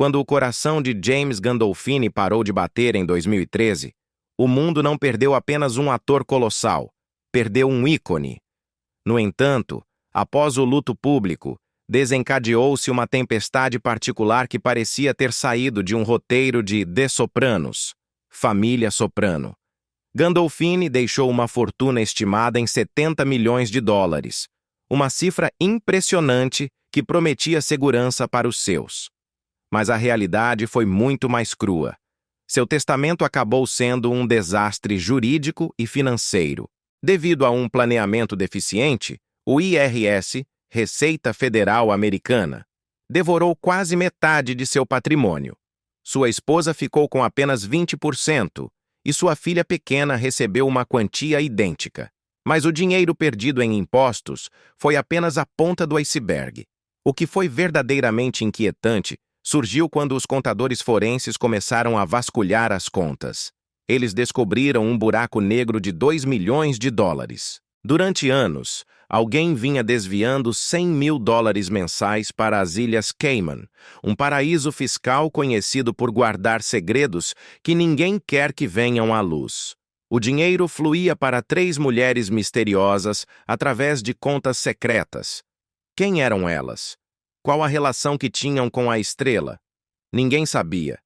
Quando o coração de James Gandolfini parou de bater em 2013, o mundo não perdeu apenas um ator colossal, perdeu um ícone. No entanto, após o luto público, desencadeou-se uma tempestade particular que parecia ter saído de um roteiro de The Sopranos, Família Soprano. Gandolfini deixou uma fortuna estimada em 70 milhões de dólares, uma cifra impressionante que prometia segurança para os seus. Mas a realidade foi muito mais crua. Seu testamento acabou sendo um desastre jurídico e financeiro. Devido a um planeamento deficiente, o IRS, Receita Federal Americana, devorou quase metade de seu patrimônio. Sua esposa ficou com apenas 20% e sua filha pequena recebeu uma quantia idêntica. Mas o dinheiro perdido em impostos foi apenas a ponta do iceberg. O que foi verdadeiramente inquietante surgiu quando os contadores forenses começaram a vasculhar as contas. Eles descobriram um buraco negro de 2 milhões de dólares. Durante anos, alguém vinha desviando 100 mil dólares mensais para as Ilhas Cayman, um paraíso fiscal conhecido por guardar segredos que ninguém quer que venham à luz. O dinheiro fluía para 3 mulheres misteriosas através de contas secretas. Quem eram elas? Qual a relação que tinham com a estrela? Ninguém sabia.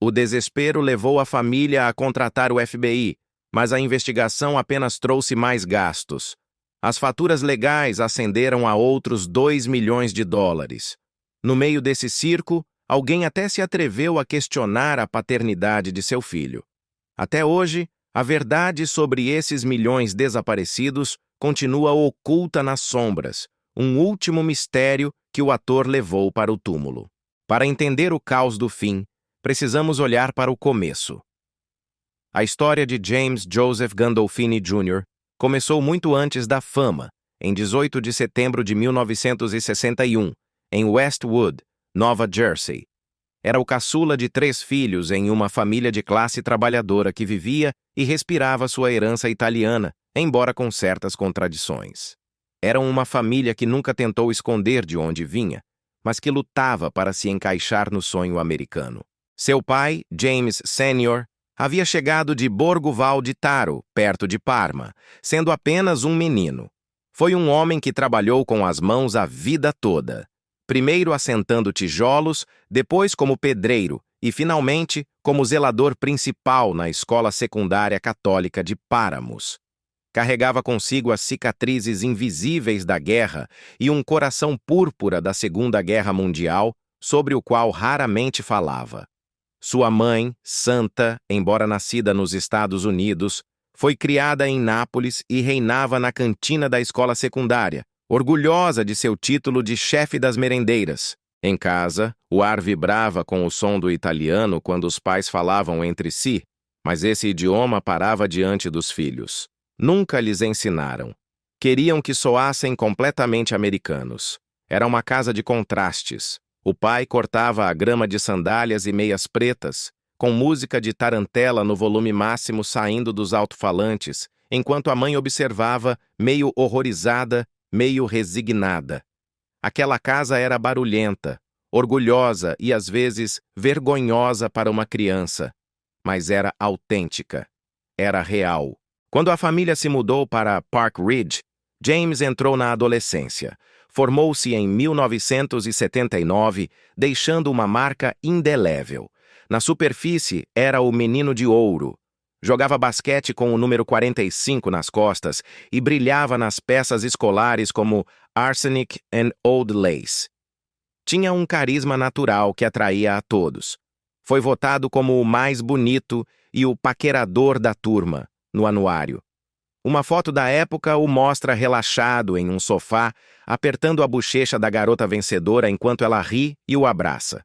O desespero levou a família a contratar o FBI, mas a investigação apenas trouxe mais gastos. As faturas legais ascenderam a outros 2 milhões de dólares. No meio desse circo, alguém até se atreveu a questionar a paternidade de seu filho. Até hoje, a verdade sobre esses milhões desaparecidos continua oculta nas sombras, um último mistério que o ator levou para o túmulo. Para entender o caos do fim, precisamos olhar para o começo. A história de James Joseph Gandolfini Jr. começou muito antes da fama, em 18 de setembro de 1961, em Westwood, Nova Jersey. Era o caçula de 3 filhos em uma família de classe trabalhadora que vivia e respirava sua herança italiana, embora com certas contradições. Eram uma família que nunca tentou esconder de onde vinha, mas que lutava para se encaixar no sonho americano. Seu pai, James Sr., havia chegado de Borgo Val di Taro, perto de Parma, sendo apenas um menino. Foi um homem que trabalhou com as mãos a vida toda. Primeiro assentando tijolos, depois como pedreiro e, finalmente, como zelador principal na escola secundária católica de Páramos. Carregava consigo as cicatrizes invisíveis da guerra e um coração púrpura da Segunda Guerra Mundial, sobre o qual raramente falava. Sua mãe, Santa, embora nascida nos Estados Unidos, foi criada em Nápoles e reinava na cantina da escola secundária, orgulhosa de seu título de chefe das merendeiras. Em casa, o ar vibrava com o som do italiano quando os pais falavam entre si, mas esse idioma parava diante dos filhos. Nunca lhes ensinaram. Queriam que soassem completamente americanos. Era uma casa de contrastes. O pai cortava a grama de sandálias e meias pretas, com música de tarantela no volume máximo saindo dos alto-falantes, enquanto a mãe observava, meio horrorizada, meio resignada. Aquela casa era barulhenta, orgulhosa e, às vezes, vergonhosa para uma criança, mas era autêntica. Era real. Quando a família se mudou para Park Ridge, James entrou na adolescência. Formou-se em 1979, deixando uma marca indelével. Na superfície, era o menino de ouro. Jogava basquete com o número 45 nas costas e brilhava nas peças escolares como Arsenic and Old Lace. Tinha um carisma natural que atraía a todos. Foi votado como o mais bonito e o paquerador da turma, no anuário. Uma foto da época o mostra relaxado em um sofá, apertando a bochecha da garota vencedora enquanto ela ri e o abraça.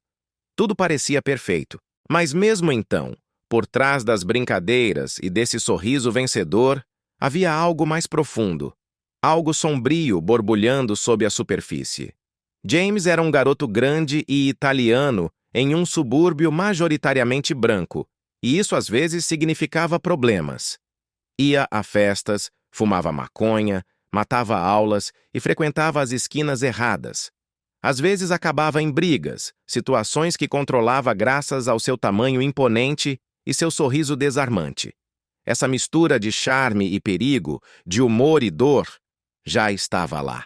Tudo parecia perfeito, mas mesmo então, por trás das brincadeiras e desse sorriso vencedor, havia algo mais profundo, algo sombrio borbulhando sob a superfície. James era um garoto grande e italiano em um subúrbio majoritariamente branco, e isso às vezes significava problemas. Ia a festas, fumava maconha, matava aulas e frequentava as esquinas erradas. Às vezes acabava em brigas, situações que controlava graças ao seu tamanho imponente e seu sorriso desarmante. Essa mistura de charme e perigo, de humor e dor, já estava lá.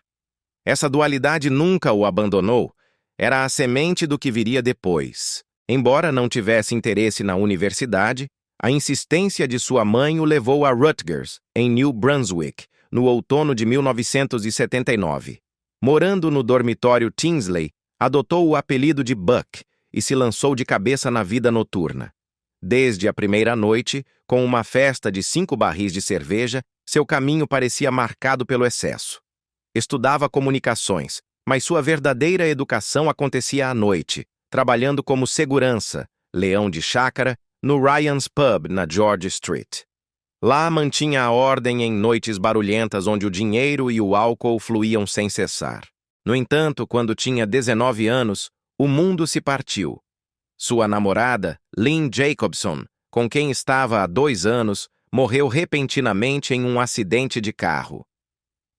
Essa dualidade nunca o abandonou, era a semente do que viria depois. Embora não tivesse interesse na universidade, a insistência de sua mãe o levou a Rutgers, em New Brunswick, no outono de 1979. Morando no dormitório Tinsley, adotou o apelido de Buck e se lançou de cabeça na vida noturna. Desde a primeira noite, com uma festa de 5 barris de cerveja, seu caminho parecia marcado pelo excesso. Estudava comunicações, mas sua verdadeira educação acontecia à noite, trabalhando como segurança, leão de chácara, no Ryan's Pub, na George Street. Lá mantinha a ordem em noites barulhentas onde o dinheiro e o álcool fluíam sem cessar. No entanto, quando tinha 19 anos, o mundo se partiu. Sua namorada, Lynn Jacobson, com quem estava há 2 anos, morreu repentinamente em um acidente de carro.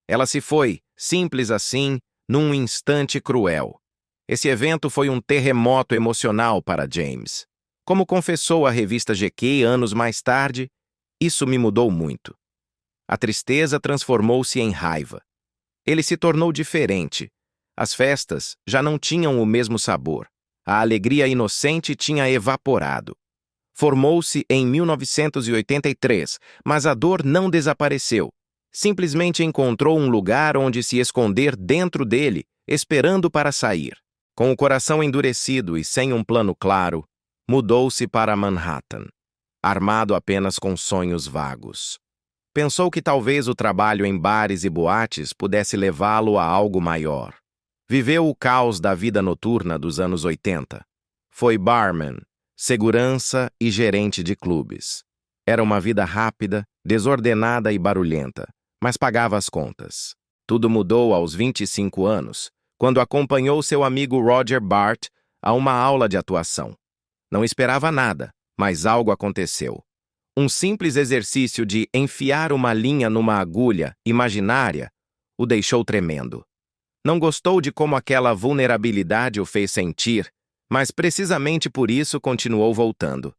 Ela se foi, simples assim, num instante cruel. Esse evento foi um terremoto emocional para James. Como confessou à revista GQ anos mais tarde, isso me mudou muito. A tristeza transformou-se em raiva. Ele se tornou diferente. As festas já não tinham o mesmo sabor. A alegria inocente tinha evaporado. Formou-se em 1983, mas a dor não desapareceu. Simplesmente encontrou um lugar onde se esconder dentro dele, esperando para sair. Com o coração endurecido e sem um plano claro, mudou-se para Manhattan, armado apenas com sonhos vagos. Pensou que talvez o trabalho em bares e boates pudesse levá-lo a algo maior. Viveu o caos da vida noturna dos anos 80. Foi barman, segurança e gerente de clubes. Era uma vida rápida, desordenada e barulhenta, mas pagava as contas. Tudo mudou aos 25 anos, quando acompanhou seu amigo Roger Bart a uma aula de atuação. Não esperava nada, mas algo aconteceu. Um simples exercício de enfiar uma linha numa agulha imaginária o deixou tremendo. Não gostou de como aquela vulnerabilidade o fez sentir, mas precisamente por isso continuou voltando.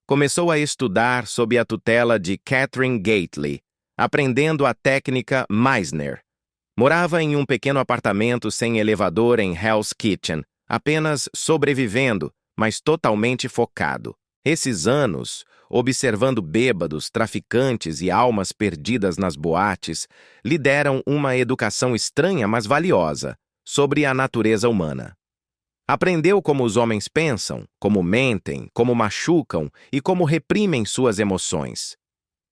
Começou a estudar sob a tutela de Catherine Gately, aprendendo a técnica Meisner. Morava em um pequeno apartamento sem elevador em Hell's Kitchen, apenas sobrevivendo, mas totalmente focado. Esses anos, observando bêbados, traficantes e almas perdidas nas boates, lhe deram uma educação estranha, mas valiosa, sobre a natureza humana. Aprendeu como os homens pensam, como mentem, como machucam e como reprimem suas emoções.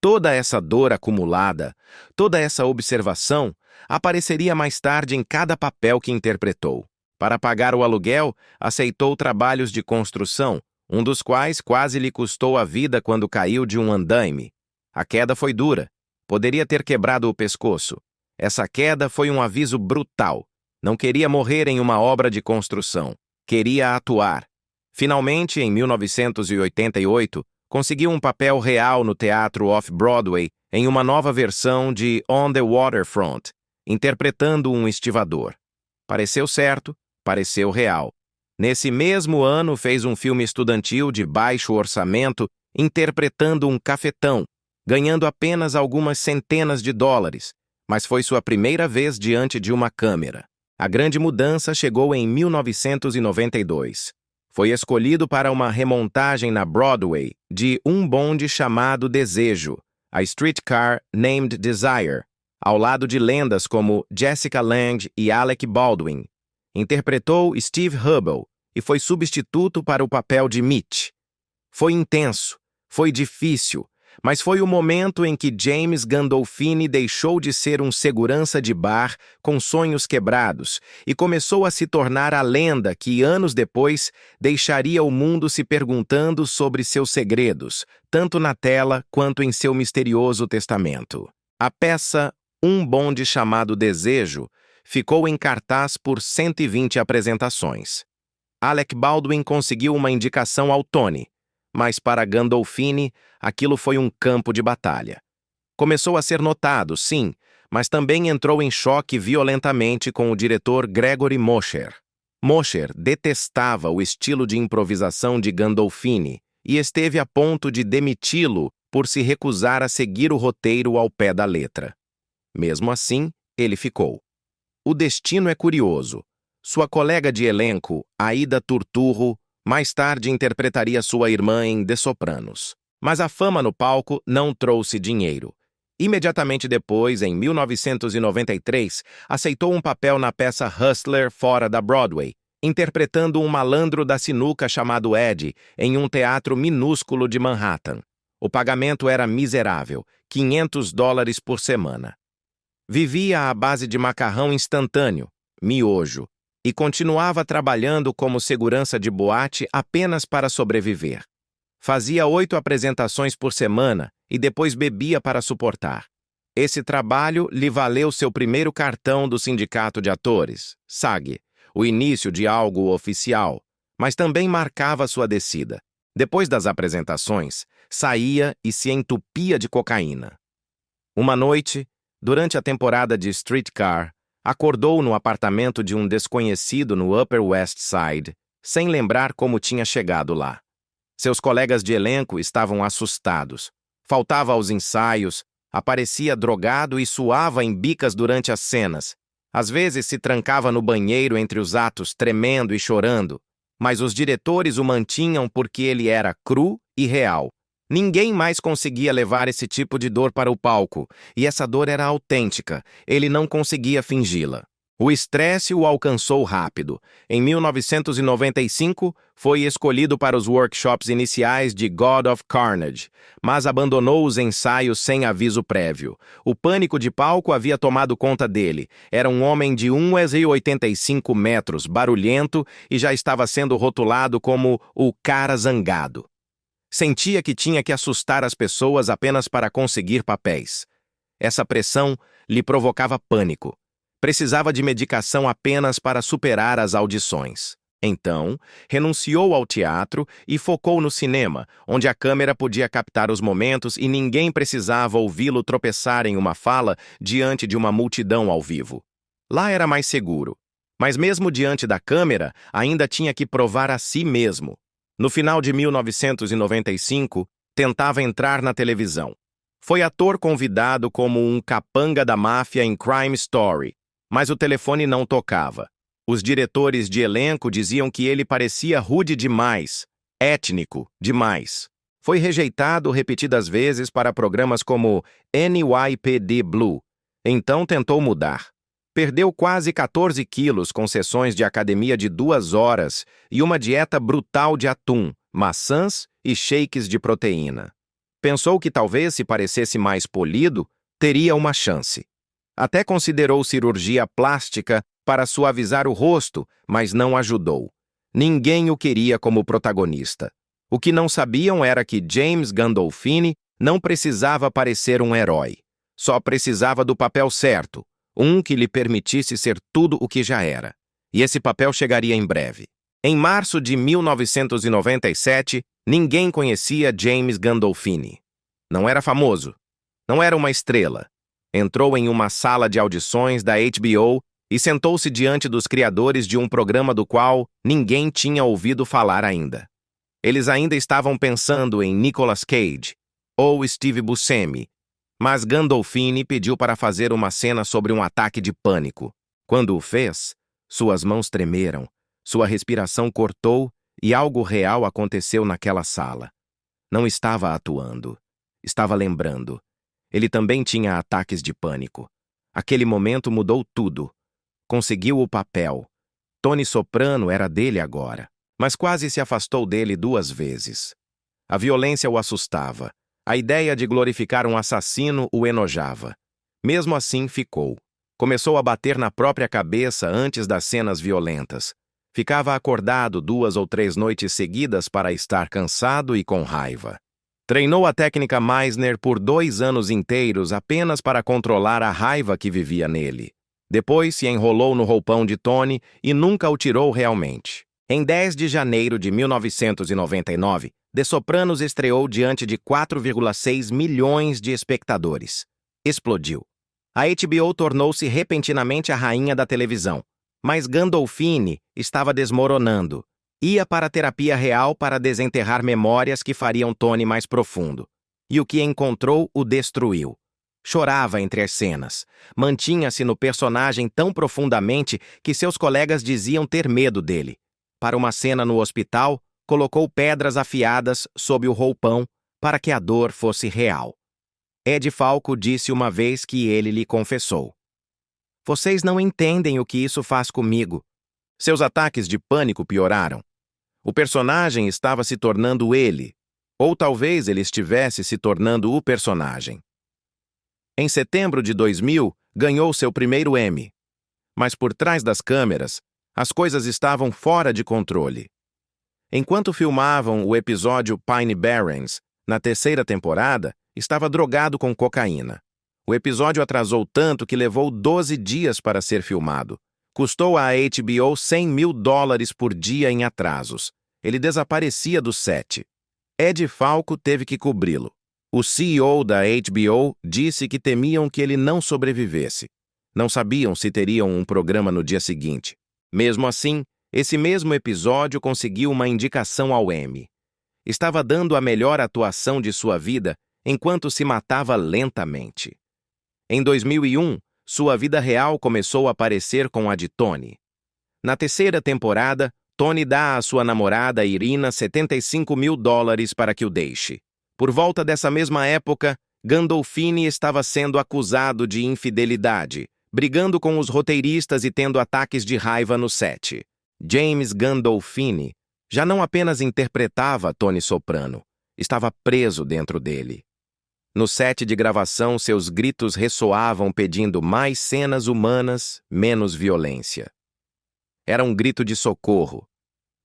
Toda essa dor acumulada, toda essa observação, apareceria mais tarde em cada papel que interpretou. Para pagar o aluguel, aceitou trabalhos de construção, um dos quais quase lhe custou a vida quando caiu de um andaime. A queda foi dura. Poderia ter quebrado o pescoço. Essa queda foi um aviso brutal. Não queria morrer em uma obra de construção. Queria atuar. Finalmente, em 1988, conseguiu um papel real no teatro Off-Broadway em uma nova versão de On the Waterfront, interpretando um estivador. Pareceu certo, pareceu real. Nesse mesmo ano, fez um filme estudantil de baixo orçamento, interpretando um cafetão, ganhando apenas algumas centenas de dólares, mas foi sua primeira vez diante de uma câmera. A grande mudança chegou em 1992. Foi escolhido para uma remontagem na Broadway de Um Bonde Chamado Desejo, a Streetcar Named Desire, ao lado de lendas como Jessica Lange e Alec Baldwin. Interpretou Steve Hubble e foi substituto para o papel de Mitch. Foi intenso, foi difícil, mas foi o momento em que James Gandolfini deixou de ser um segurança de bar com sonhos quebrados e começou a se tornar a lenda que, anos depois, deixaria o mundo se perguntando sobre seus segredos, tanto na tela quanto em seu misterioso testamento. A peça Um Bonde Chamado Desejo ficou em cartaz por 120 apresentações. Alec Baldwin conseguiu uma indicação ao Tony, mas para Gandolfini, aquilo foi um campo de batalha. Começou a ser notado, sim, mas também entrou em choque violentamente com o diretor Gregory Mosher. Mosher detestava o estilo de improvisação de Gandolfini e esteve a ponto de demiti-lo por se recusar a seguir o roteiro ao pé da letra. Mesmo assim, ele ficou. O destino é curioso. Sua colega de elenco, Aida Turturro, mais tarde interpretaria sua irmã em The Sopranos. Mas a fama no palco não trouxe dinheiro. Imediatamente depois, em 1993, aceitou um papel na peça Hustler fora da Broadway, interpretando um malandro da sinuca chamado Ed em um teatro minúsculo de Manhattan. O pagamento era miserável, $500 por semana. Vivia à base de macarrão instantâneo, miojo, e continuava trabalhando como segurança de boate apenas para sobreviver. Fazia 8 apresentações por semana e depois bebia para suportar. Esse trabalho lhe valeu seu primeiro cartão do Sindicato de Atores, SAG, o início de algo oficial, mas também marcava sua descida. Depois das apresentações, saía e se entupia de cocaína. Uma noite, durante a temporada de Streetcar, acordou no apartamento de um desconhecido no Upper West Side, sem lembrar como tinha chegado lá. Seus colegas de elenco estavam assustados. Faltava aos ensaios, aparecia drogado e suava em bicas durante as cenas. Às vezes se trancava no banheiro entre os atos, tremendo e chorando. Mas os diretores o mantinham porque ele era cru e real. Ninguém mais conseguia levar esse tipo de dor para o palco, e essa dor era autêntica, ele não conseguia fingi-la. O estresse o alcançou rápido. Em 1995, foi escolhido para os workshops iniciais de God of Carnage, mas abandonou os ensaios sem aviso prévio. O pânico de palco havia tomado conta dele. Era um homem de 1,85 metros, barulhento, e já estava sendo rotulado como o cara zangado. Sentia que tinha que assustar as pessoas apenas para conseguir papéis. Essa pressão lhe provocava pânico. Precisava de medicação apenas para superar as audições. Então, renunciou ao teatro e focou no cinema, onde a câmera podia captar os momentos e ninguém precisava ouvi-lo tropeçar em uma fala diante de uma multidão ao vivo. Lá era mais seguro. Mas mesmo diante da câmera, ainda tinha que provar a si mesmo. No final de 1995, tentava entrar na televisão. Foi ator convidado como um capanga da máfia em Crime Story, mas o telefone não tocava. Os diretores de elenco diziam que ele parecia rude demais, étnico demais. Foi rejeitado repetidas vezes para programas como NYPD Blue. Então tentou mudar. Perdeu quase 14 quilos com sessões de academia de 2 horas e uma dieta brutal de atum, maçãs e shakes de proteína. Pensou que talvez se parecesse mais polido, teria uma chance. Até considerou cirurgia plástica para suavizar o rosto, mas não ajudou. Ninguém o queria como protagonista. O que não sabiam era que James Gandolfini não precisava parecer um herói. Só precisava do papel certo, um que lhe permitisse ser tudo o que já era. E esse papel chegaria em breve. Em março de 1997, ninguém conhecia James Gandolfini. Não era famoso. Não era uma estrela. Entrou em uma sala de audições da HBO e sentou-se diante dos criadores de um programa do qual ninguém tinha ouvido falar ainda. Eles ainda estavam pensando em Nicolas Cage ou Steve Buscemi, mas Gandolfini pediu para fazer uma cena sobre um ataque de pânico. Quando o fez, suas mãos tremeram, sua respiração cortou e algo real aconteceu naquela sala. Não estava atuando, estava lembrando. Ele também tinha ataques de pânico. Aquele momento mudou tudo. Conseguiu o papel. Tony Soprano era dele agora, mas quase se afastou dele 2 vezes. A violência o assustava. A ideia de glorificar um assassino o enojava. Mesmo assim, ficou. Começou a bater na própria cabeça antes das cenas violentas. Ficava acordado 2 ou 3 noites seguidas para estar cansado e com raiva. Treinou a técnica Meisner por 2 anos inteiros apenas para controlar a raiva que vivia nele. Depois se enrolou no roupão de Tony e nunca o tirou realmente. Em 10 de janeiro de 1999, The Sopranos estreou diante de 4,6 milhões de espectadores. Explodiu. A HBO tornou-se repentinamente a rainha da televisão. Mas Gandolfini estava desmoronando. Ia para a terapia real para desenterrar memórias que fariam Tony mais profundo. E o que encontrou o destruiu. Chorava entre as cenas. Mantinha-se no personagem tão profundamente que seus colegas diziam ter medo dele. Para uma cena no hospital, colocou pedras afiadas sob o roupão para que a dor fosse real. Ed Falco disse uma vez que ele lhe confessou: "Vocês não entendem o que isso faz comigo." Seus ataques de pânico pioraram. O personagem estava se tornando ele, ou talvez ele estivesse se tornando o personagem. Em setembro de 2000, ganhou seu primeiro Emmy. Mas por trás das câmeras, as coisas estavam fora de controle. Enquanto filmavam o episódio Pine Barrens, na terceira temporada, estava drogado com cocaína. O episódio atrasou tanto que levou 12 dias para ser filmado. Custou à HBO $100 mil por dia em atrasos. Ele desaparecia do set. Ed Falco teve que cobri-lo. O CEO da HBO disse que temiam que ele não sobrevivesse. Não sabiam se teriam um programa no dia seguinte. Mesmo assim, esse mesmo episódio conseguiu uma indicação ao Emmy. Estava dando a melhor atuação de sua vida enquanto se matava lentamente. Em 2001, sua vida real começou a parecer com a de Tony. Na terceira temporada, Tony dá à sua namorada Irina $75 mil para que o deixe. Por volta dessa mesma época, Gandolfini estava sendo acusado de infidelidade, brigando com os roteiristas e tendo ataques de raiva no set. James Gandolfini já não apenas interpretava Tony Soprano, estava preso dentro dele. No set de gravação, seus gritos ressoavam pedindo mais cenas humanas, menos violência. Era um grito de socorro.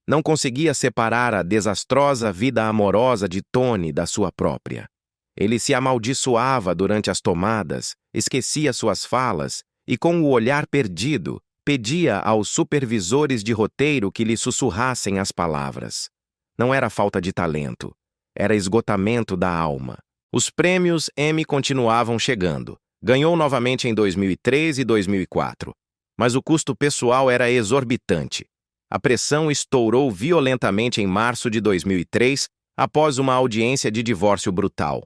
Não conseguia separar a desastrosa vida amorosa de Tony da sua própria. Ele se amaldiçoava durante as tomadas, esquecia suas falas e, com o olhar perdido, pedia aos supervisores de roteiro que lhe sussurrassem as palavras. Não era falta de talento, era esgotamento da alma. Os prêmios Emmy continuavam chegando. Ganhou novamente em 2003 e 2004. Mas o custo pessoal era exorbitante. A pressão estourou violentamente em março de 2003, após uma audiência de divórcio brutal.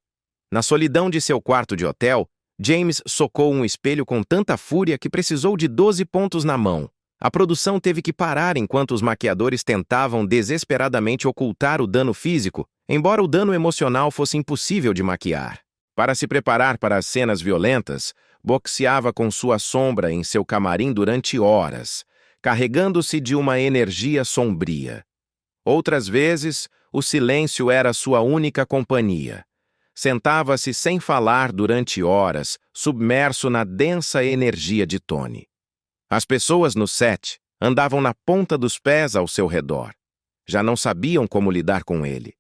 Na solidão de seu quarto de hotel, James socou um espelho com tanta fúria que precisou de 12 pontos na mão. A produção teve que parar enquanto os maquiadores tentavam desesperadamente ocultar o dano físico, embora o dano emocional fosse impossível de maquiar. Para se preparar para as cenas violentas, boxeava com sua sombra em seu camarim durante horas, carregando-se de uma energia sombria. Outras vezes, o silêncio era sua única companhia. Sentava-se sem falar durante horas, submerso na densa energia de Tony. As pessoas no set andavam na ponta dos pés ao seu redor. Já não sabiam como lidar com ele.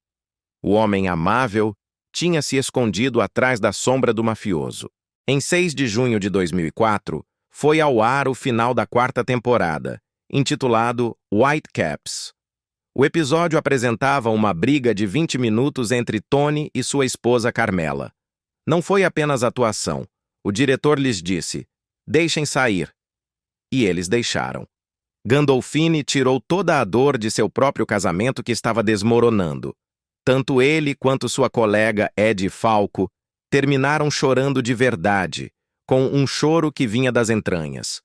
O homem amável tinha se escondido atrás da sombra do mafioso. Em 6 de junho de 2004, foi ao ar o final da quarta temporada, intitulado Whitecaps. O episódio apresentava uma briga de 20 minutos entre Tony e sua esposa Carmela. Não foi apenas atuação. O diretor lhes disse: "Deixem sair." E eles deixaram. Gandolfini tirou toda a dor de seu próprio casamento que estava desmoronando. Tanto ele quanto sua colega Ed Falco terminaram chorando de verdade, com um choro que vinha das entranhas.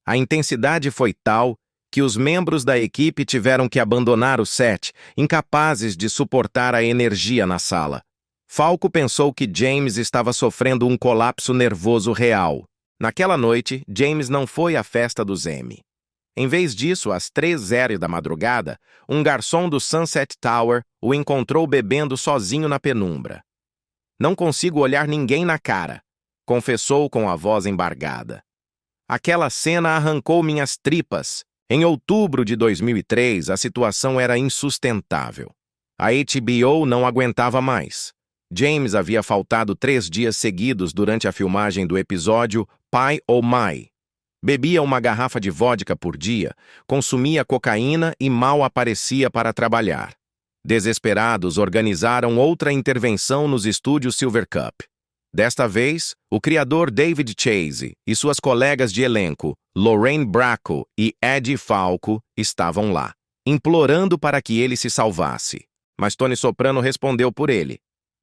A intensidade foi tal que os membros da equipe tiveram que abandonar o set, incapazes de suportar a energia na sala. Falco pensou que James estava sofrendo um colapso nervoso real. Naquela noite, James não foi à festa dos Emmy. Em vez disso, às 3h da madrugada, um garçom do Sunset Tower o encontrou bebendo sozinho na penumbra. "Não consigo olhar ninguém na cara", confessou com a voz embargada. "Aquela cena arrancou minhas tripas." Em outubro de 2003, a situação era insustentável. A HBO não aguentava mais. James havia faltado 3 dias seguidos durante a filmagem do episódio Pai ou Mai. Bebia uma garrafa de vodka por dia, consumia cocaína e mal aparecia para trabalhar. Desesperados, organizaram outra intervenção nos estúdios Silver Cup. Desta vez, o criador David Chase e suas colegas de elenco, Lorraine Bracco e Eddie Falco, estavam lá, implorando para que ele se salvasse. Mas Tony Soprano respondeu por ele.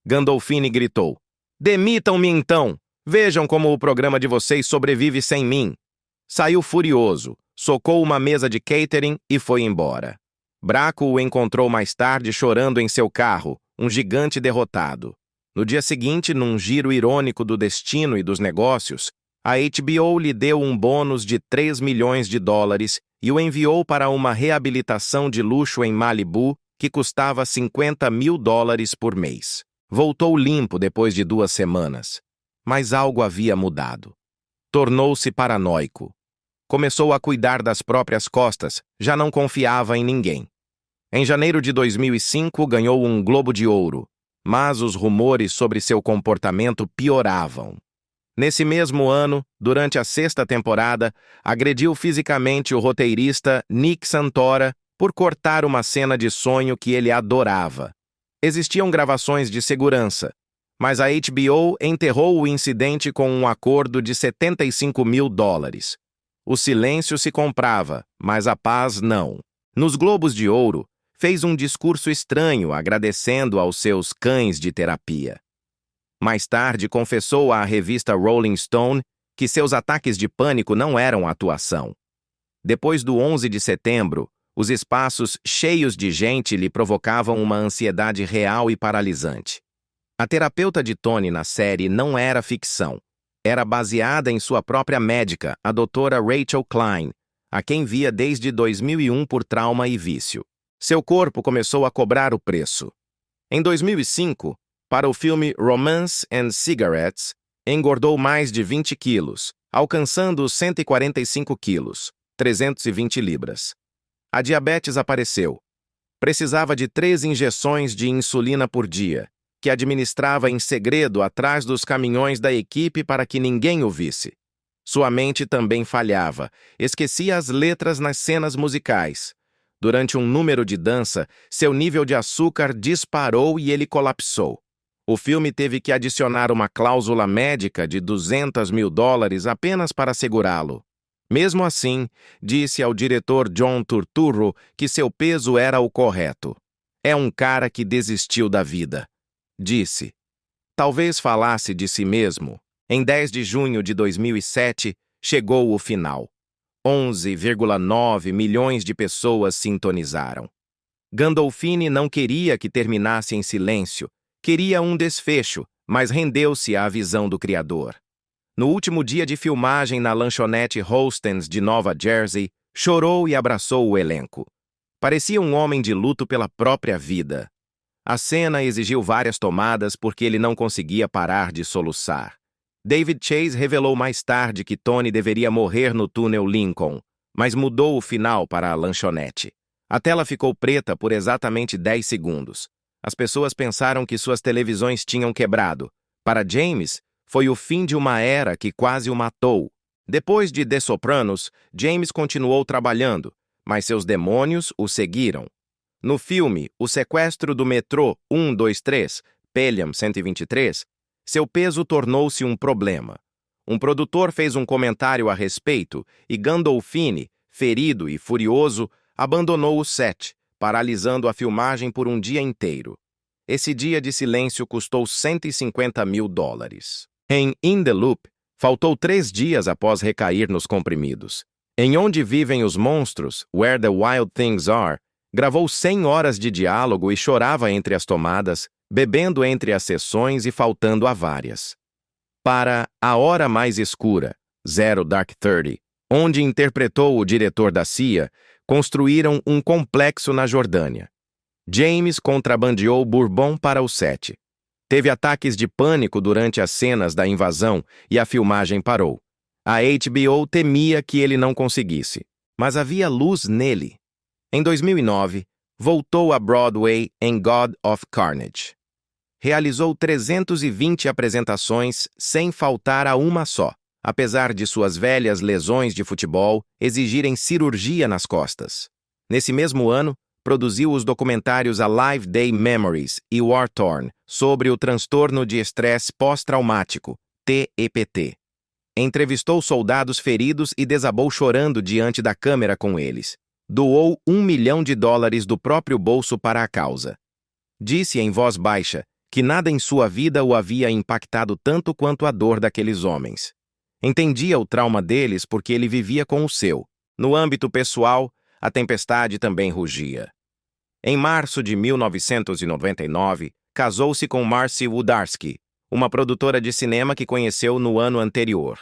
Gandolfini gritou: "Demitam-me então! Vejam como o programa de vocês sobrevive sem mim!" Saiu furioso, socou uma mesa de catering e foi embora. Bracco o encontrou mais tarde chorando em seu carro, um gigante derrotado. No dia seguinte, num giro irônico do destino e dos negócios, a HBO lhe deu um bônus de $3 milhões e o enviou para uma reabilitação de luxo em Malibu que custava $50 mil por mês. Voltou limpo depois de 2 semanas. Mas algo havia mudado. Tornou-se paranoico. Começou a cuidar das próprias costas, já não confiava em ninguém. Em janeiro de 2005, ganhou um Globo de Ouro, mas os rumores sobre seu comportamento pioravam. Nesse mesmo ano, durante a 6ª temporada, agrediu fisicamente o roteirista Nick Santora por cortar uma cena de sonho que ele adorava. Existiam gravações de segurança, mas a HBO enterrou o incidente com um acordo de $75 mil. O silêncio se comprava, mas a paz não. Nos Globos de Ouro, fez um discurso estranho agradecendo aos seus cães de terapia. Mais tarde, confessou à revista Rolling Stone que seus ataques de pânico não eram atuação. Depois do 11 de setembro, os espaços cheios de gente lhe provocavam uma ansiedade real e paralisante. A terapeuta de Tony na série não era ficção. Era baseada em sua própria médica, a doutora Rachel Klein, a quem via desde 2001 por trauma e vício. Seu corpo começou a cobrar o preço. Em 2005, para o filme Romance and Cigarettes, engordou mais de 20 quilos, alcançando os 145 quilos, 320 libras. A diabetes apareceu. Precisava de 3 injeções de insulina por dia, que administrava em segredo atrás dos caminhões da equipe para que ninguém o visse. Sua mente também falhava, esquecia as letras nas cenas musicais. Durante um número de dança, seu nível de açúcar disparou e ele colapsou. O filme teve que adicionar uma cláusula médica de $200 mil apenas para segurá-lo. Mesmo assim, disse ao diretor John Turturro que seu peso era o correto. "É um cara que desistiu da vida", disse. Talvez falasse de si mesmo. Em 10 de junho de 2007, chegou o final. 11,9 milhões de pessoas sintonizaram. Gandolfini não queria que terminasse em silêncio, queria um desfecho, mas rendeu-se à visão do criador. No último dia de filmagem na lanchonete Holsten's de Nova Jersey, chorou e abraçou o elenco. Parecia um homem de luto pela própria vida. A cena exigiu várias tomadas porque ele não conseguia parar de soluçar. David Chase revelou mais tarde que Tony deveria morrer no túnel Lincoln, mas mudou o final para a lanchonete. A tela ficou preta por exatamente 10 segundos. As pessoas pensaram que suas televisões tinham quebrado. Para James, foi o fim de uma era que quase o matou. Depois de The Sopranos, James continuou trabalhando, mas seus demônios o seguiram. No filme O Sequestro do Metrô 123, Pelham 123, seu peso tornou-se um problema. Um produtor fez um comentário a respeito e Gandolfini, ferido e furioso, abandonou o set, paralisando a filmagem por um dia inteiro. Esse dia de silêncio custou $150 mil. Em In the Loop, faltou 3 dias após recair nos comprimidos. Em Onde Vivem os Monstros, Where the Wild Things Are, gravou 100 horas de diálogo e chorava entre as tomadas, bebendo entre as sessões e faltando a várias. Para A Hora Mais Escura, Zero Dark Thirty, onde interpretou o diretor da CIA, construíram um complexo na Jordânia. James contrabandeou bourbon para o set. Teve ataques de pânico durante as cenas da invasão e a filmagem parou. A HBO temia que ele não conseguisse, mas havia luz nele. Em 2009, voltou a Broadway em God of Carnage. Realizou 320 apresentações sem faltar a uma só, apesar de suas velhas lesões de futebol exigirem cirurgia nas costas. Nesse mesmo ano, produziu os documentários A Live Day Memories e War Torn sobre o transtorno de estresse pós-traumático, TEPT. Entrevistou soldados feridos e desabou chorando diante da câmera com eles. Doou $1 milhão do próprio bolso para a causa. Disse em voz baixa que nada em sua vida o havia impactado tanto quanto a dor daqueles homens. Entendia o trauma deles porque ele vivia com o seu. No âmbito pessoal, a tempestade também rugia. Em março de 1999, casou-se com Marcy Wlodarski, uma produtora de cinema que conheceu no ano anterior.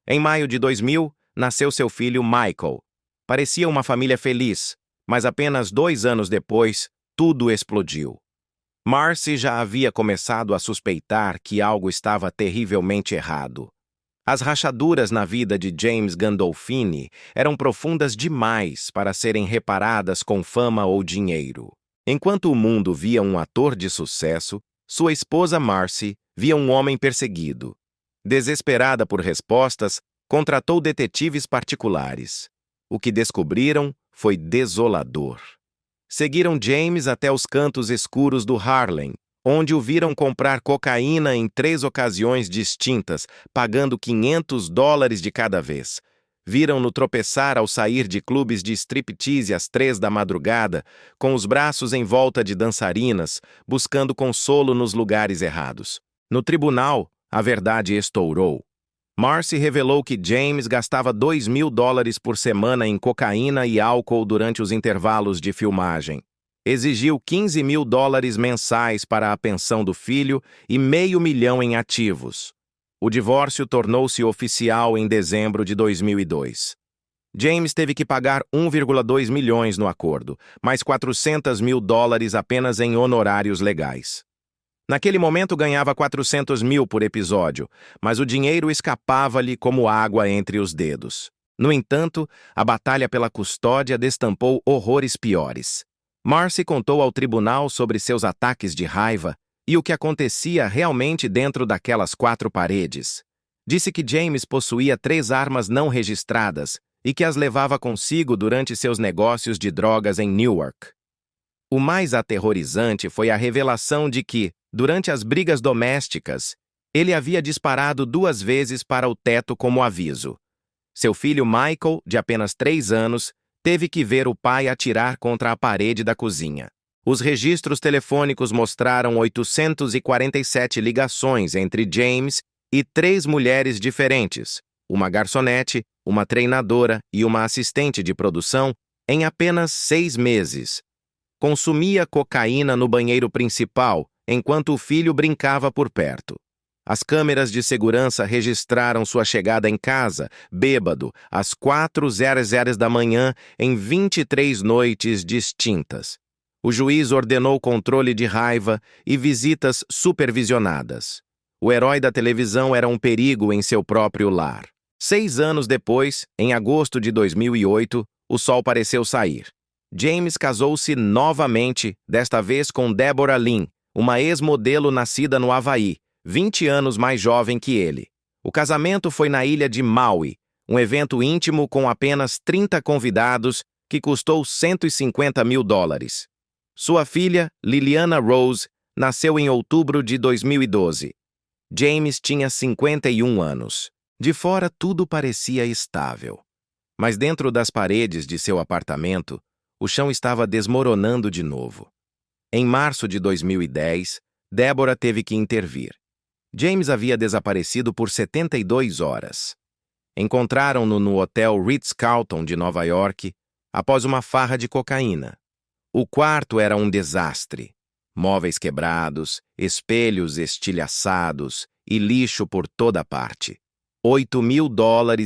Em maio de 2000, nasceu seu filho Michael. Parecia uma família feliz, mas apenas 2 anos depois, tudo explodiu. Marcy já havia começado a suspeitar que algo estava terrivelmente errado. As rachaduras na vida de James Gandolfini eram profundas demais para serem reparadas com fama ou dinheiro. Enquanto o mundo via um ator de sucesso, sua esposa Marcy via um homem perseguido. Desesperada por respostas, contratou detetives particulares. O que descobriram foi desolador. Seguiram James até os cantos escuros do Harlem, onde o viram comprar cocaína em 3 ocasiões distintas, pagando $500 de cada vez. Viram-no tropeçar ao sair de clubes de striptease às 3 da madrugada, com os braços em volta de dançarinas, buscando consolo nos lugares errados. No tribunal, a verdade estourou. Marcy revelou que James gastava $2.000 por semana em cocaína e álcool durante os intervalos de filmagem. Exigiu $15.000 mensais para a pensão do filho e $500 mil em ativos. O divórcio tornou-se oficial em dezembro de 2002. James teve que pagar 1,2 milhões no acordo, mais $400 mil apenas em honorários legais. Naquele momento ganhava 400 mil por episódio, mas o dinheiro escapava-lhe como água entre os dedos. No entanto, a batalha pela custódia destampou horrores piores. Marcy contou ao tribunal sobre seus ataques de raiva e o que acontecia realmente dentro daquelas 4 paredes. Disse que James possuía 3 armas não registradas e que as levava consigo durante seus negócios de drogas em Newark. O mais aterrorizante foi a revelação de que, durante as brigas domésticas, ele havia disparado 2 vezes para o teto como aviso. Seu filho Michael, de apenas 3 anos, teve que ver o pai atirar contra a parede da cozinha. Os registros telefônicos mostraram 847 ligações entre James e 3 mulheres diferentes, uma garçonete, uma treinadora e uma assistente de produção, em apenas 6 meses. Consumia cocaína no banheiro principal, enquanto o filho brincava por perto. As câmeras de segurança registraram sua chegada em casa, bêbado, às 4h00 da manhã, em 23 noites distintas. O juiz ordenou controle de raiva e visitas supervisionadas. O herói da televisão era um perigo em seu próprio lar. 6 anos depois, em agosto de 2008, o sol pareceu sair. James casou-se novamente, desta vez com Deborah Lynn, uma ex-modelo nascida no Havaí, 20 anos mais jovem que ele. O casamento foi na ilha de Maui, um evento íntimo com apenas 30 convidados que custou $150 mil. Sua filha, Liliana Rose, nasceu em outubro de 2012. James tinha 51 anos. De fora, tudo parecia estável. Mas dentro das paredes de seu apartamento, o chão estava desmoronando de novo. Em março de 2010, Deborah teve que intervir. James havia desaparecido por 72 horas. Encontraram-no no hotel Ritz-Carlton de Nova York após uma farra de cocaína. O quarto era um desastre. Móveis quebrados, espelhos estilhaçados e lixo por toda parte. $8 mil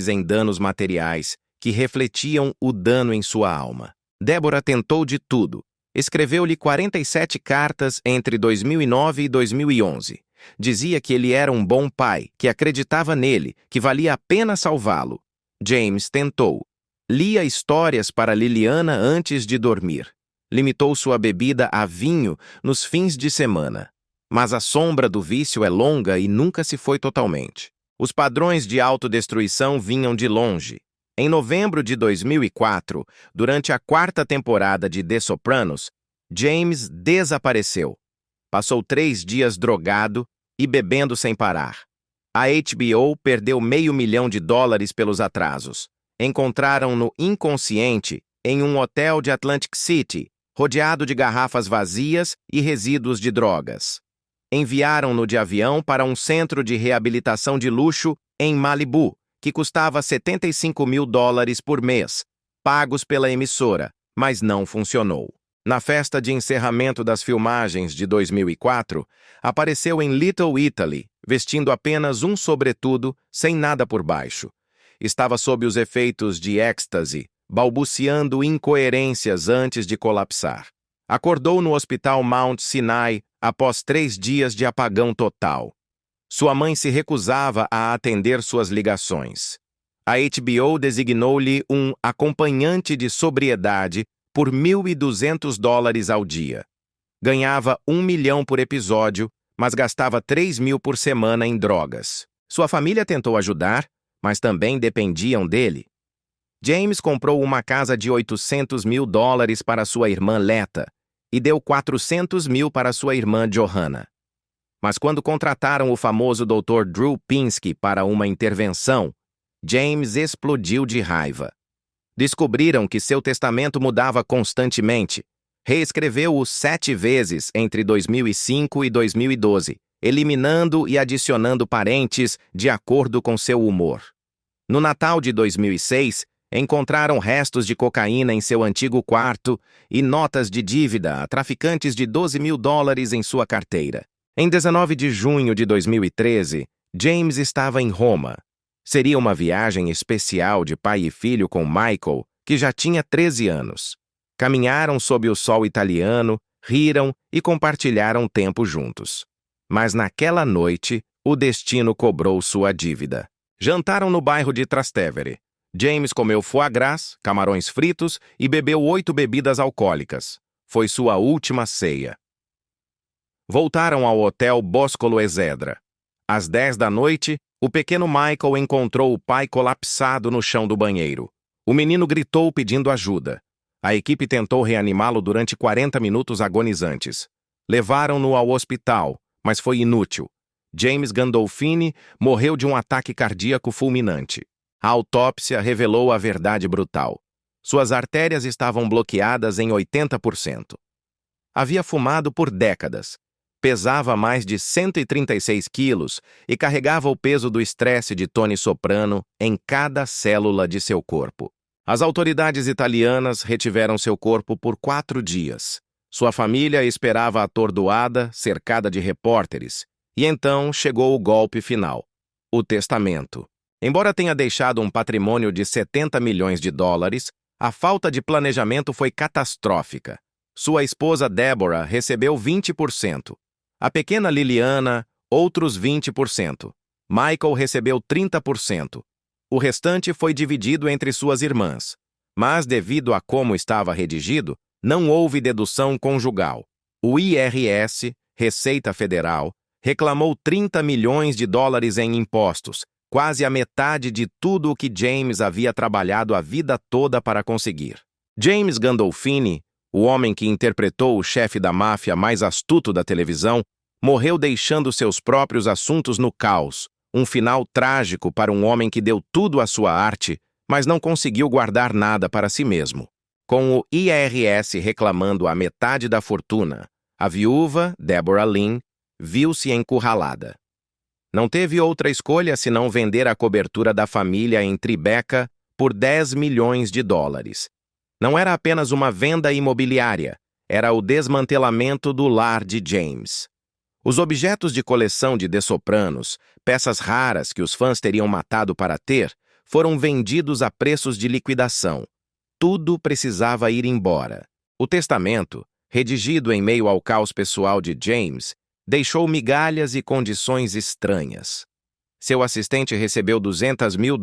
em danos materiais que refletiam o dano em sua alma. Deborah tentou de tudo. Escreveu-lhe 47 cartas entre 2009 e 2011. Dizia que ele era um bom pai, que acreditava nele, que valia a pena salvá-lo. James tentou. Lia histórias para Liliana antes de dormir. Limitou sua bebida a vinho nos fins de semana. Mas a sombra do vício é longa e nunca se foi totalmente. Os padrões de autodestruição vinham de longe. Em novembro de 2004, durante a quarta temporada de The Sopranos, James desapareceu. Passou 3 dias drogado e bebendo sem parar. A HBO perdeu $500 mil pelos atrasos. Encontraram-no inconsciente em um hotel de Atlantic City, rodeado de garrafas vazias e resíduos de drogas. Enviaram-no de avião para um centro de reabilitação de luxo em Malibu, que custava $75 mil por mês, pagos pela emissora, mas não funcionou. Na festa de encerramento das filmagens de 2004, apareceu em Little Italy, vestindo apenas um sobretudo, sem nada por baixo. Estava sob os efeitos de êxtase, balbuciando incoerências antes de colapsar. Acordou no hospital Mount Sinai após 3 dias de apagão total. Sua mãe se recusava a atender suas ligações. A HBO designou-lhe um acompanhante de sobriedade por $1.200 ao dia. Ganhava $1 milhão por episódio, mas gastava $3 mil por semana em drogas. Sua família tentou ajudar, mas também dependiam dele. James comprou uma casa de $800 mil para sua irmã Letta e deu $400 mil para sua irmã Johanna. Mas quando contrataram o famoso Dr. Drew Pinsky para uma intervenção, James explodiu de raiva. Descobriram que seu testamento mudava constantemente. Reescreveu-o 7 vezes entre 2005 e 2012, eliminando e adicionando parentes de acordo com seu humor. No Natal de 2006, encontraram restos de cocaína em seu antigo quarto e notas de dívida a traficantes de $12 mil em sua carteira. Em 19 de junho de 2013, James estava em Roma. Seria uma viagem especial de pai e filho com Michael, que já tinha 13 anos. Caminharam sob o sol italiano, riram e compartilharam tempo juntos. Mas naquela noite, o destino cobrou sua dívida. Jantaram no bairro de Trastevere. James comeu foie gras, camarões fritos e bebeu 8 bebidas alcoólicas. Foi sua última ceia. Voltaram ao hotel Boscolo Ezedra. Às 10 da noite, o pequeno Michael encontrou o pai colapsado no chão do banheiro. O menino gritou pedindo ajuda. A equipe tentou reanimá-lo durante 40 minutos agonizantes. Levaram-no ao hospital, mas foi inútil. James Gandolfini morreu de um ataque cardíaco fulminante. A autópsia revelou a verdade brutal. Suas artérias estavam bloqueadas em 80%. Havia fumado por décadas. Pesava mais de 136 quilos e carregava o peso do estresse de Tony Soprano em cada célula de seu corpo. As autoridades italianas retiveram seu corpo por 4 dias. Sua família esperava atordoada, cercada de repórteres. E então chegou o golpe final. O testamento. Embora tenha deixado um patrimônio de $70 milhões, a falta de planejamento foi catastrófica. Sua esposa Deborah recebeu 20%. A pequena Liliana, outros 20%. Michael recebeu 30%. O restante foi dividido entre suas irmãs. Mas, devido a como estava redigido, não houve dedução conjugal. O IRS, Receita Federal, reclamou $30 milhões em impostos, quase a metade de tudo o que James havia trabalhado a vida toda para conseguir. James Gandolfini, o homem que interpretou o chefe da máfia mais astuto da televisão, morreu deixando seus próprios assuntos no caos, um final trágico para um homem que deu tudo à sua arte, mas não conseguiu guardar nada para si mesmo. Com o IRS reclamando a metade da fortuna, a viúva, Deborah Lynn, viu-se encurralada. Não teve outra escolha senão vender a cobertura da família em Tribeca por $10 milhões. Não era apenas uma venda imobiliária, era o desmantelamento do lar de James. Os objetos de coleção de The Sopranos, peças raras que os fãs teriam matado para ter, foram vendidos a preços de liquidação. Tudo precisava ir embora. O testamento, redigido em meio ao caos pessoal de James, deixou migalhas e condições estranhas. Seu assistente recebeu $200 mil,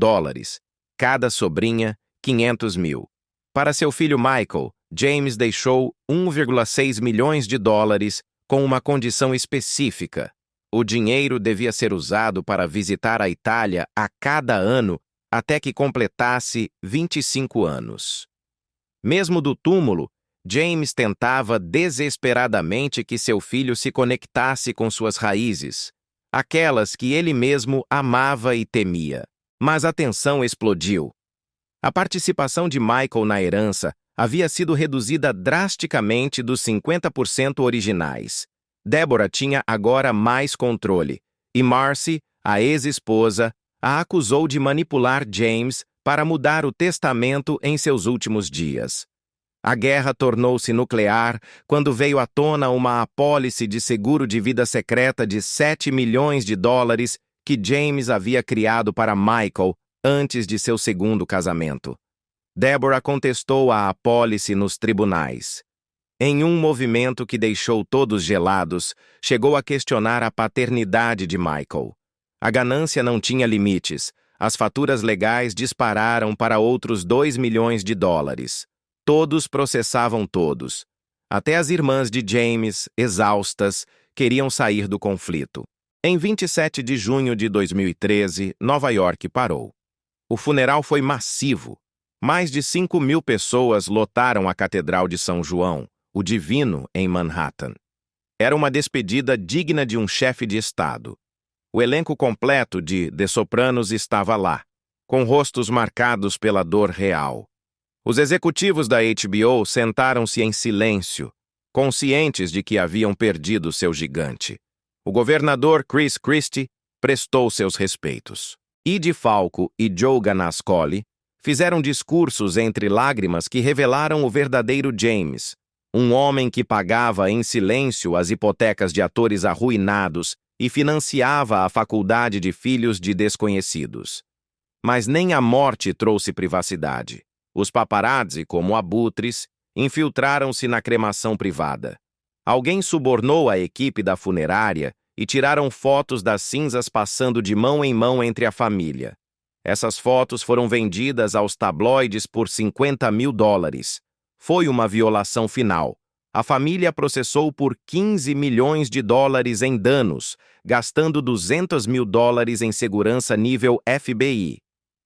cada sobrinha $500 mil. Para seu filho Michael, James deixou $1,6 milhões com uma condição específica. O dinheiro devia ser usado para visitar a Itália a cada ano até que completasse 25 anos. Mesmo do túmulo, James tentava desesperadamente que seu filho se conectasse com suas raízes, aquelas que ele mesmo amava e temia. Mas a tensão explodiu. A participação de Michael na herança havia sido reduzida drasticamente dos 50% originais. Deborah tinha agora mais controle, e Marcy, a ex-esposa, a acusou de manipular James para mudar o testamento em seus últimos dias. A guerra tornou-se nuclear quando veio à tona uma apólice de seguro de vida secreta de 7 milhões de dólares que James havia criado para Michael antes de seu segundo casamento. Deborah contestou a apólice nos tribunais. Em um movimento que deixou todos gelados, chegou a questionar a paternidade de Michael. A ganância não tinha limites. As faturas legais dispararam para outros 2 milhões de dólares. Todos processavam todos. Até as irmãs de James, exaustas, queriam sair do conflito. Em 27 de junho de 2013, Nova York parou. O funeral foi massivo. Mais de 5.000 pessoas lotaram a Catedral de São João, o Divino, em Manhattan. Era uma despedida digna de um chefe de Estado. O elenco completo de The Sopranos estava lá, com rostos marcados pela dor real. Os executivos da HBO sentaram-se em silêncio, conscientes de que haviam perdido seu gigante. O governador Chris Christie prestou seus respeitos. Edie Falco e Joe Ganascoli fizeram discursos entre lágrimas que revelaram o verdadeiro James, um homem que pagava em silêncio as hipotecas de atores arruinados e financiava a faculdade de filhos de desconhecidos. Mas nem a morte trouxe privacidade. Os paparazzi, como abutres, infiltraram-se na cremação privada. Alguém subornou a equipe da funerária e tiraram fotos das cinzas passando de mão em mão entre a família. Essas fotos foram vendidas aos tabloides por 50 mil dólares. Foi uma violação final. A família processou por 15 milhões de dólares em danos, gastando 200 mil dólares em segurança nível FBI.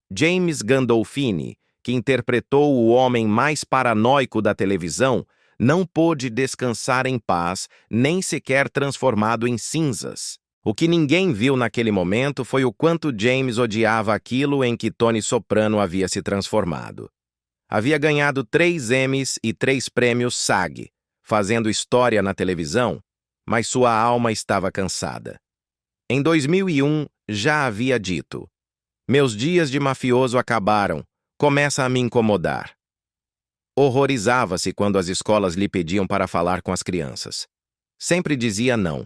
James Gandolfini, que interpretou o homem mais paranoico da televisão, não pôde descansar em paz, nem sequer transformado em cinzas. O que ninguém viu naquele momento foi o quanto James odiava aquilo em que Tony Soprano havia se transformado. Havia ganhado 3 Emmys e 3 prêmios SAG, fazendo história na televisão, mas sua alma estava cansada. Em 2001, já havia dito: "Meus dias de mafioso acabaram. Começa a me incomodar." Horrorizava-se quando as escolas lhe pediam para falar com as crianças. Sempre dizia não.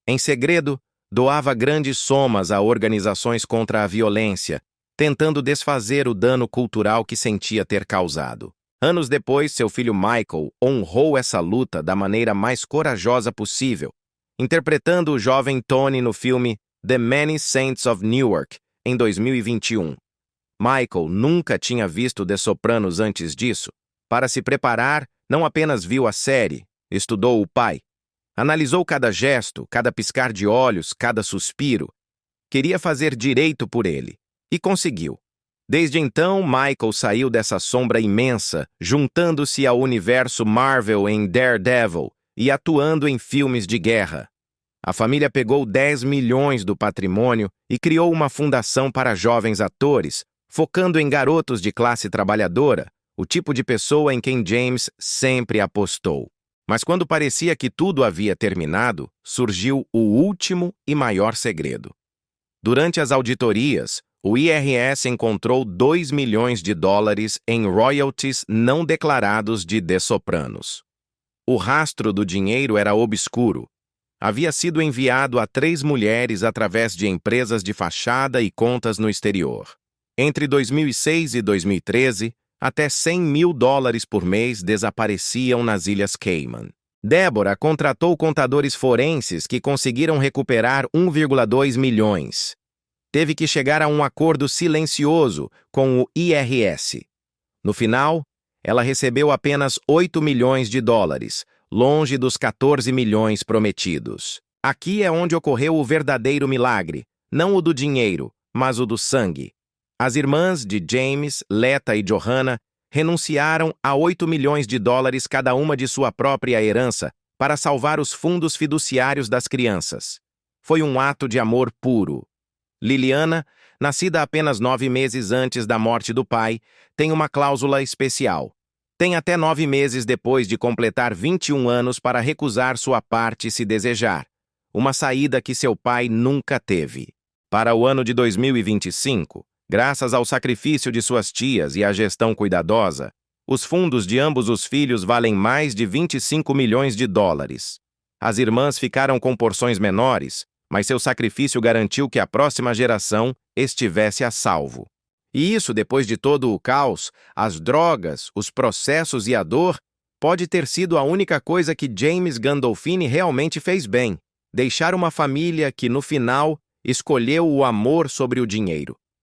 Em segredo, doava grandes somas a organizações contra a violência, tentando desfazer o dano cultural que sentia ter causado. Anos depois, seu filho Michael honrou essa luta da maneira mais corajosa possível, interpretando o jovem Tony no filme The Many Saints of Newark, em 2021. Michael nunca tinha visto The Sopranos antes disso. Para se preparar, não apenas viu a série, estudou o pai. Analisou cada gesto, cada piscar de olhos, cada suspiro. Queria fazer direito por ele. E conseguiu. Desde então, Michael saiu dessa sombra imensa, juntando-se ao universo Marvel em Daredevil e atuando em filmes de guerra. A família pegou 10 milhões do patrimônio e criou uma fundação para jovens atores, focando em garotos de classe trabalhadora, o tipo de pessoa em quem James sempre apostou. Mas quando parecia que tudo havia terminado, surgiu o último e maior segredo. Durante as auditorias, o IRS encontrou 2 milhões de dólares em royalties não declarados de The Sopranos. O rastro do dinheiro era obscuro. Havia sido enviado a 3 mulheres através de empresas de fachada e contas no exterior. Entre 2006 e 2013, até 100 mil dólares por mês desapareciam nas Ilhas Cayman. Deborah contratou contadores forenses que conseguiram recuperar 1,2 milhões. Teve que chegar a um acordo silencioso com o IRS. No final, ela recebeu apenas 8 milhões de dólares, longe dos 14 milhões prometidos. Aqui é onde ocorreu o verdadeiro milagre, não o do dinheiro, mas o do sangue. As irmãs de James, Leta e Johanna renunciaram a 8 milhões de dólares cada uma de sua própria herança para salvar os fundos fiduciários das crianças. Foi um ato de amor puro. Liliana, nascida apenas 9 meses antes da morte do pai, tem uma cláusula especial. Tem até 9 meses depois de completar 21 anos para recusar sua parte se desejar. Uma saída que seu pai nunca teve. Para o ano de 2025, graças ao sacrifício de suas tias e à gestão cuidadosa, os fundos de ambos os filhos valem mais de 25 milhões de dólares. As irmãs ficaram com porções menores, mas seu sacrifício garantiu que a próxima geração estivesse a salvo. E isso, depois de todo o caos, as drogas, os processos e a dor, pode ter sido a única coisa que James Gandolfini realmente fez bem: deixar uma família que, no final, escolheu o amor sobre o dinheiro.